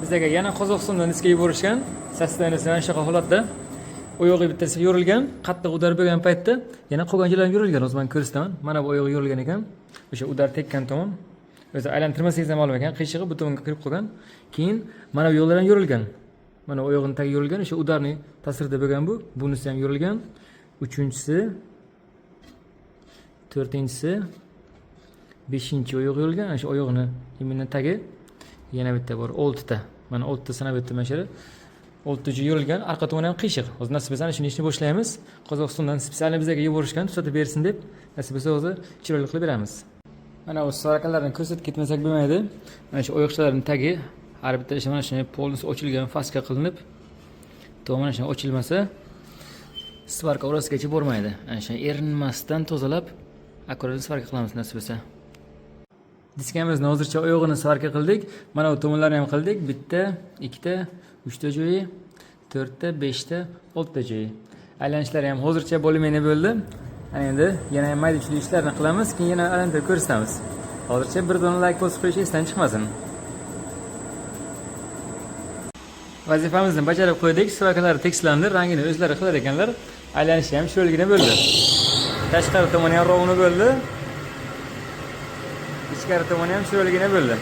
Bizga yana Qozog'istondan diska yuborishgan. Sostaviyasi mana shunaqa holatda. Oyog'i bittasi yorilgan, qattiq udar bergan paytda yana qolgan joylar yorilgan. O'zi men ko'rsataman. Mana bu oyog'i yorilgan ekan. O'sha udar tekkan tomon. O'zi aylantirmasangiz ham ma'lum ekan, qiyshig'i bu tomonga kirib qolgan. Keyin mana bu yo'llar ham yorilgan. Mana oyog'ining tagi yorilgan, o'sha udarning ta'sirida bo'lgan bu. Bunisi ham yorilgan. 3-chi, 4-chi, 5-chi oyoq yorilgan. Ana shu oyog'ini imini tagi yana bitta bor, 6 ta. Mana 6 ta sanab o'tdim mana shu. 6 ta yorilgan, arqa tomoni ham qiyshiq. O'zi nasib etsa shuni ishni boshlaymiz. Qozog'istondan spesial bizga yuborishgan, tuzatib bersin deb, nasib etsa o'zi chiroyli qilib beramiz. Mana bu sarakalarni ko'rsatib ketmasak bo'lmaydi. Mana shu oyoqchalarning tagi har bitta mana shunday polnis ochilgan, faska qilinib, tomoni shunday ochilmasa svarka orasigacha bormaydi. Ana shunday erinmasdan tozalab, akkurat svarka qilamiz nasib etsa. Diskamizni hozircha oyog'ini svarka qildik. Mana bu tomonlarni ham qildik. Bitta, ikkita, 3 ta joyi, 4 ta, 5 ta, 6 ta joyi. Aylanishlari ham hozircha bo'limini bo'ldi. Endi yana mayda-chuyda ishlarni qilamiz, keyin yana aylantirib ko'rsatamiz. Hozircha bir dona like bosib qo'yish esdan chiqmasin. Vazifamizni bajarib qo'ydik. Svarkalari tekslandi, rangini o'zlari qilar ekanlar. Aylanishi ham chiroyligina bo'ldi. Tashqari tomoni ham rovni bo'ldi. Ichkari tomoni ham chiroyligina bo'ldi.